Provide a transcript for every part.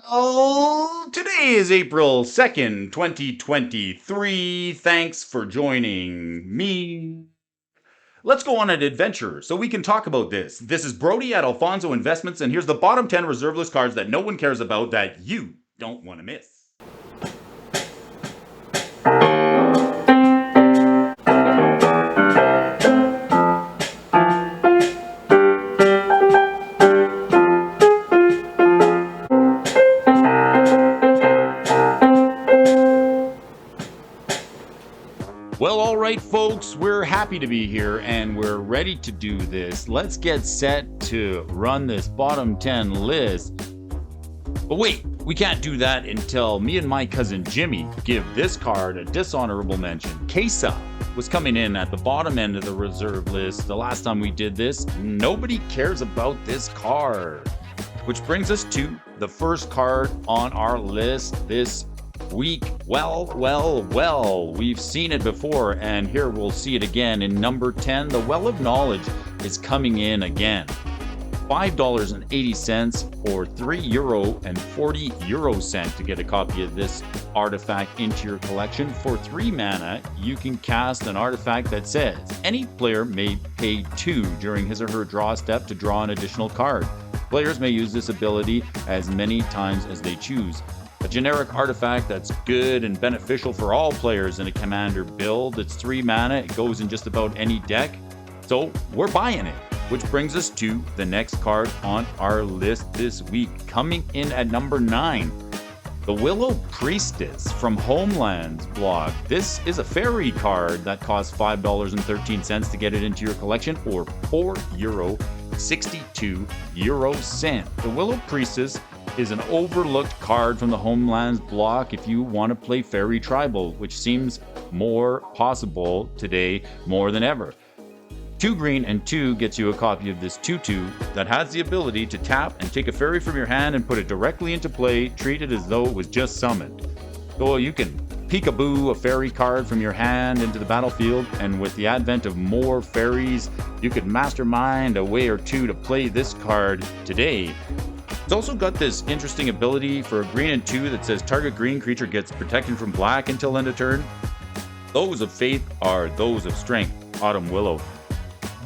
Oh, today is April 2nd, 2023. Thanks for joining me. Let's go on an adventure so we can talk about this. This is Brody at Alphonso Investments, and here's the bottom 10 reserve list cards that no one cares about that you don't want to miss. Well, all right, folks, we're happy to be here and we're ready to do this. Let's get set to run this bottom 10 list. But wait, we can't do that until me and my cousin Jimmy give this card a dishonorable mention. Kesa was coming in at the bottom end of the reserve list. The last time we did this, nobody cares about this card. Which brings us to the first card on our list this week. Well, we've seen it before, and here we'll see it again. In number 10, the Well of Knowledge is coming in again. $5.80 or €3.40 to get a copy of this artifact into your collection. For 3 mana, you can cast an artifact that says any player may pay 2 during his or her draw step to draw an additional card. Players may use this ability as many times as they choose. A generic artifact that's good and beneficial for all players in a commander build. It's 3 mana, it goes in just about any deck, so we're buying it. Which brings us to the next card on our list this week. Coming in at number 9, the Willow Priestess from Homeland's blog. This is a fairy card that costs $5.13 to get it into your collection, or €4.62. The Willow Priestess is an overlooked card from the Homelands block if you want to play Fairy Tribal, which seems more possible today more than ever. 2 green and 2 gets you a copy of this 2/2 that has the ability to tap and take a fairy from your hand and put it directly into play, treat it as though it was just summoned. So you can peekaboo a fairy card from your hand into the battlefield, and with the advent of more fairies, you could mastermind a way or two to play this card today. It's also got this interesting ability for a green and 2 that says target green creature gets protection from black until end of turn. Those of faith are those of strength. Autumn Willow.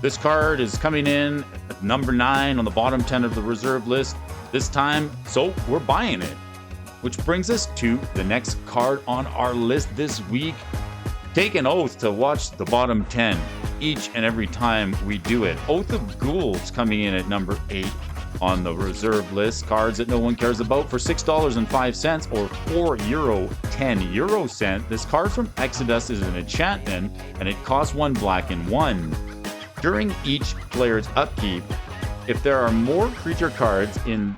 This card is coming in at number 9 on the bottom 10 of the reserve list this time, so we're buying it. Which brings us to the next card on our list this week. Take an oath to watch the bottom 10 each and every time we do it. Oath of Ghouls coming in at number 8 on the reserve list. Cards that no one cares about for $6.05 or €4.10. This card from Exodus is an enchantment, and it costs 1 black and 1. During each player's upkeep, if there are more creature cards in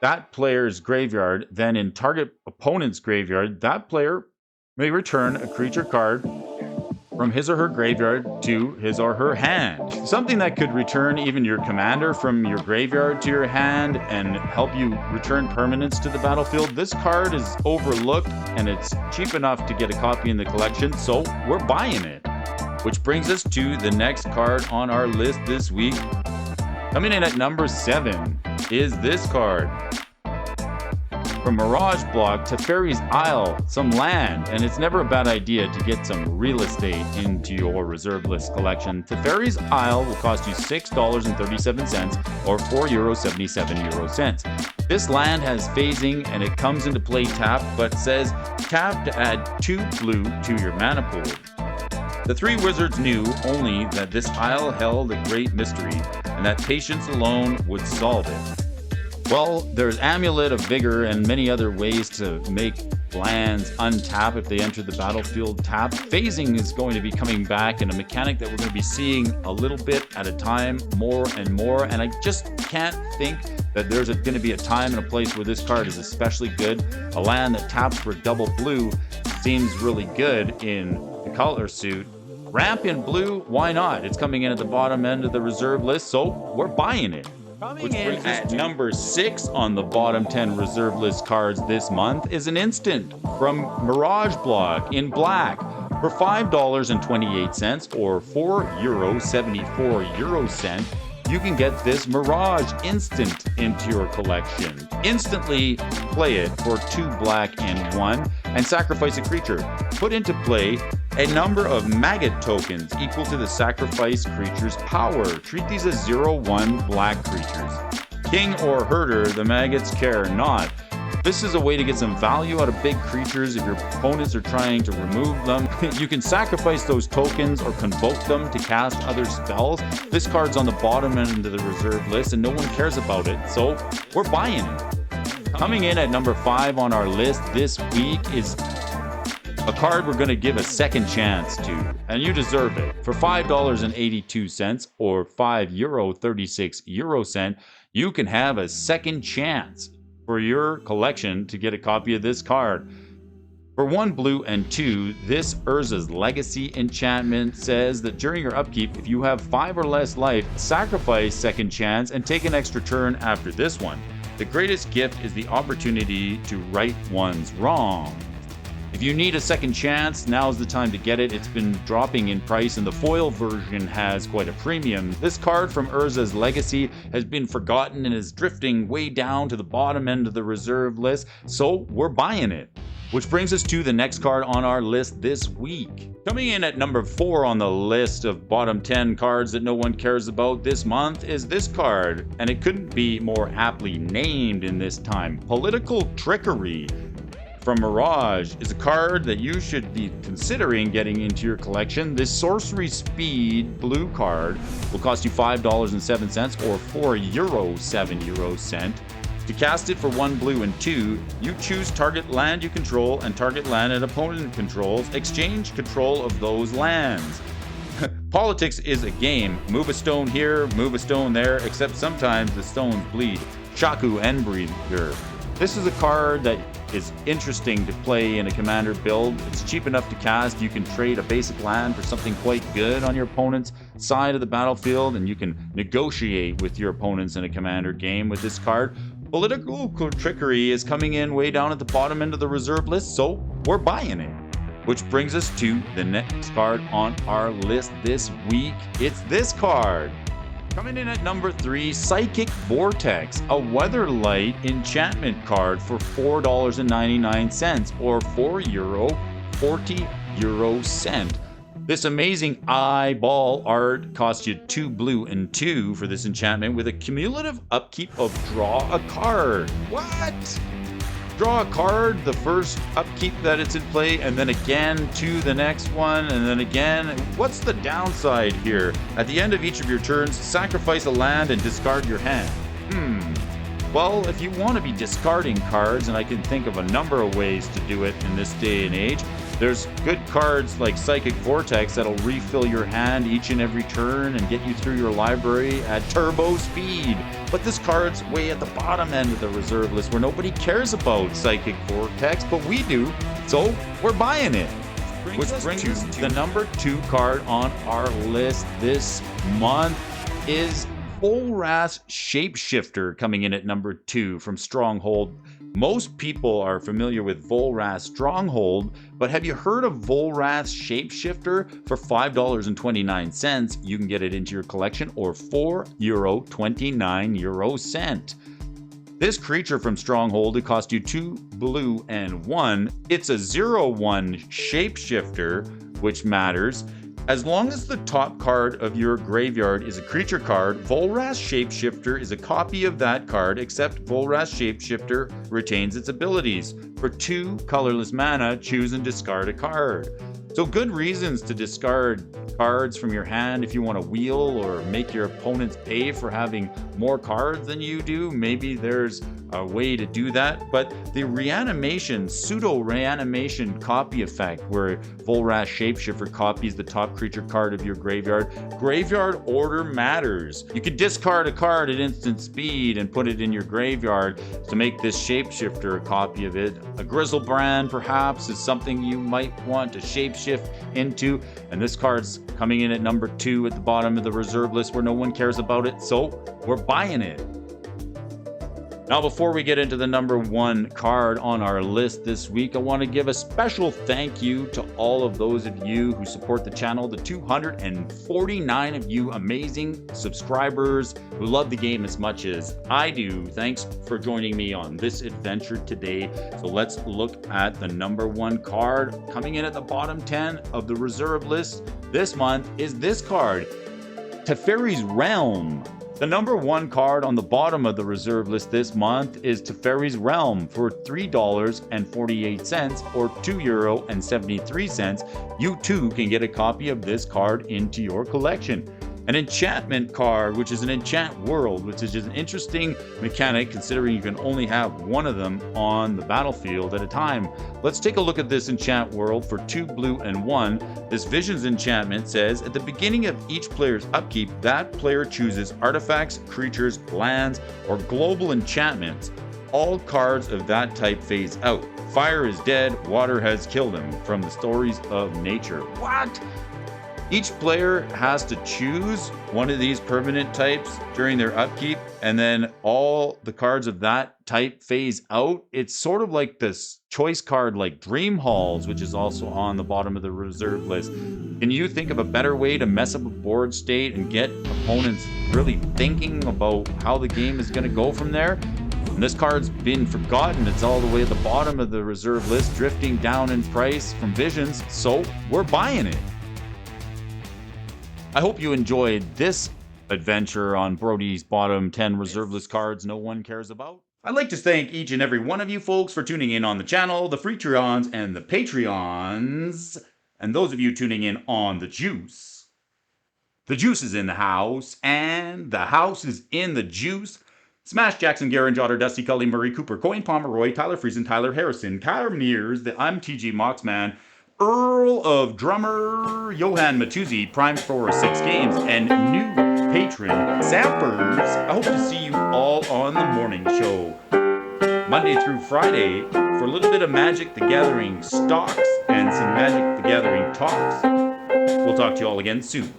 that player's graveyard than in target opponent's graveyard, that player may return a creature card from his or her graveyard to his or her hand. Something that could return even your commander from your graveyard to your hand and help you return permanents to the battlefield. This card is overlooked, and it's cheap enough to get a copy in the collection, so we're buying it. Which brings us to the next card on our list this week. Coming in at number 7 is this card. From Mirage block to Fairy's Isle, some land, and it's never a bad idea to get some real estate into your reserve list collection. Teferi's Isle will cost you $6.37 or €4.77. This land has phasing and it comes into play tap, but says tap to add 2 blue to your mana pool. The 3 wizards knew only that this isle held a great mystery, and that patience alone would solve it. Well, there's Amulet of Vigor and many other ways to make lands untap if they enter the battlefield tap. Phasing is going to be coming back, and a mechanic that we're going to be seeing a little bit at a time, more and more, and I just can't think that there's going to be a time and a place where this card is especially good. A land that taps for double blue seems really good in the color suit. Ramp in blue, why not? It's coming in at the bottom end of the reserve list, so we're buying it. Which brings us to number 6 on the bottom 10 reserve list cards this month is an instant from Mirage Block in black for $5.28 or €4.74. you can get this Mirage Instant into your collection. Instantly play it for 2 black and 1 and sacrifice a creature. Put into play a number of maggot tokens equal to the sacrifice creature's power. Treat these as 0/1 black creatures. King or herder, the maggots care not. This is a way to get some value out of big creatures if your opponents are trying to remove them. You can sacrifice those tokens or convoke them to cast other spells. This card's on the bottom end of the reserve list and no one cares about it, so we're buying it. Coming in at number 5 on our list this week is a card we're going to give a second chance to, and you deserve it. For $5.82 or €5.36, you can have a second chance for your collection to get a copy of this card. For 1 blue and 2, this Urzas Legacy enchantment says that during your upkeep, if you have 5 or less life, sacrifice second chance and take an extra turn after this one. The greatest gift is the opportunity to right one's wrong. If you need a second chance, now's the time to get it. It's been dropping in price and the foil version has quite a premium. This card from Urzas Legacy has been forgotten and is drifting way down to the bottom end of the reserve list, so we're buying it. Which brings us to the next card on our list this week. Coming in at number 4 on the list of bottom 10 cards that no one cares about this month is this card, and it couldn't be more aptly named in this time. Political Trickery from Mirage is a card that you should be considering getting into your collection. This sorcery speed blue card will cost you $5.07 or €4.07. To cast it for 1 blue and 2, you choose target land you control and target land an opponent controls. Exchange control of those lands. Politics is a game. Move a stone here, move a stone there, except sometimes the stones bleed. Shaku Endbreather. This is a card that is interesting to play in a commander build. It's cheap enough to cast. You can trade a basic land for something quite good on your opponent's side of the battlefield, and you can negotiate with your opponents in a commander game with this card. Political Trickery is coming in way down at the bottom end of the reserve list, so we're buying it. Which brings us to the next card on our list this week. It's this card. Coming in at number 3, Psychic Vortex, a Weatherlight enchantment card for $4.99 or €4.40. This amazing eyeball art costs you 2 blue and 2 for this enchantment with a cumulative upkeep of draw a card. What? Draw a card the first upkeep that it's in play, and then again to the next one, and then again. What's the downside here? At the end of each of your turns, sacrifice a land and discard your hand. Well, if you want to be discarding cards, and I can think of a number of ways to do it in this day and age, there's good cards like Psychic Vortex that'll refill your hand each and every turn and get you through your library at turbo speed. But this card's way at the bottom end of the reserve list where nobody cares about Psychic Vortex, but we do, so we're buying it. Which brings us to the number 2 card on our list this month is Volras Shapeshifter, coming in at number 2 from Stronghold. Most people are familiar with Volras Stronghold, but have you heard of Volras Shapeshifter? For $5.29, you can get it into your collection, or €4.29. This creature from Stronghold, it costs you 2 blue and 1. It's a 0/1 Shapeshifter, which matters. As long as the top card of your graveyard is a creature card, Volras Shapeshifter is a copy of that card, except Volras Shapeshifter retains its abilities. For 2 colorless mana, choose and discard a card. So good reasons to discard cards from your hand if you want to wheel or make your opponents pay for having more cards than you do. Maybe there's a way to do that, but the pseudo-reanimation copy effect, where Volras Shapeshifter copies the top creature card of your graveyard order matters. You can discard a card at instant speed and put it in your graveyard to make this Shapeshifter a copy of it. A Grizzlebrand, perhaps, is something you might want to shapeshift into, and this card's coming in at number 2 at the bottom of the reserve list where no one cares about it, so we're buying it. Now, before we get into the number one card on our list this week, I want to give a special thank you to all of those of you who support the channel, the 249 of you amazing subscribers who love the game as much as I do. Thanks for joining me on this adventure today. So let's look at the number one card. Coming in at the bottom 10 of the reserve list this month is this card, Teferi's Realm. The number one card on the bottom of the reserve list this month is Teferi's Realm for $3.48 or €2.73. You too can get a copy of this card into your collection. An enchantment card, which is an enchant world, which is just an interesting mechanic considering you can only have one of them on the battlefield at a time. Let's take a look at this enchant world for 2 blue and 1. This Visions enchantment says, at the beginning of each player's upkeep, that player chooses artifacts, creatures, lands, or global enchantments. All cards of that type phase out. Fire is dead, water has killed him, from the stories of nature. What? Each player has to choose one of these permanent types during their upkeep, and then all the cards of that type phase out. It's sort of like this choice card like Dream Halls, which is also on the bottom of the reserve list. Can you think of a better way to mess up a board state and get opponents really thinking about how the game is going to go from there? And this card's been forgotten. It's all the way at the bottom of the reserve list, drifting down in price from Visions, so we're buying it. I hope you enjoyed this adventure on Brody's bottom 10 reserve list cards no one cares about. I'd like to thank each and every one of you folks for tuning in on the channel, the Freetreons and the Patreons, and those of you tuning in on the Juice. The Juice is in the house, and the house is in the Juice. Smash, Jackson, Garen, Jotter, Dusty, Cully, Murray, Cooper, Coyne, Pomeroy, Tyler Friesen, Tyler Harrison, Kyler Mears, the MTG Moxman, Earl of Drummer, Johan Matuzzi, primed for 6 games, and new patron, Zappers. I hope to see you all on the morning show, Monday through Friday, for a little bit of Magic the Gathering stocks and some Magic the Gathering talks. We'll talk to you all again soon.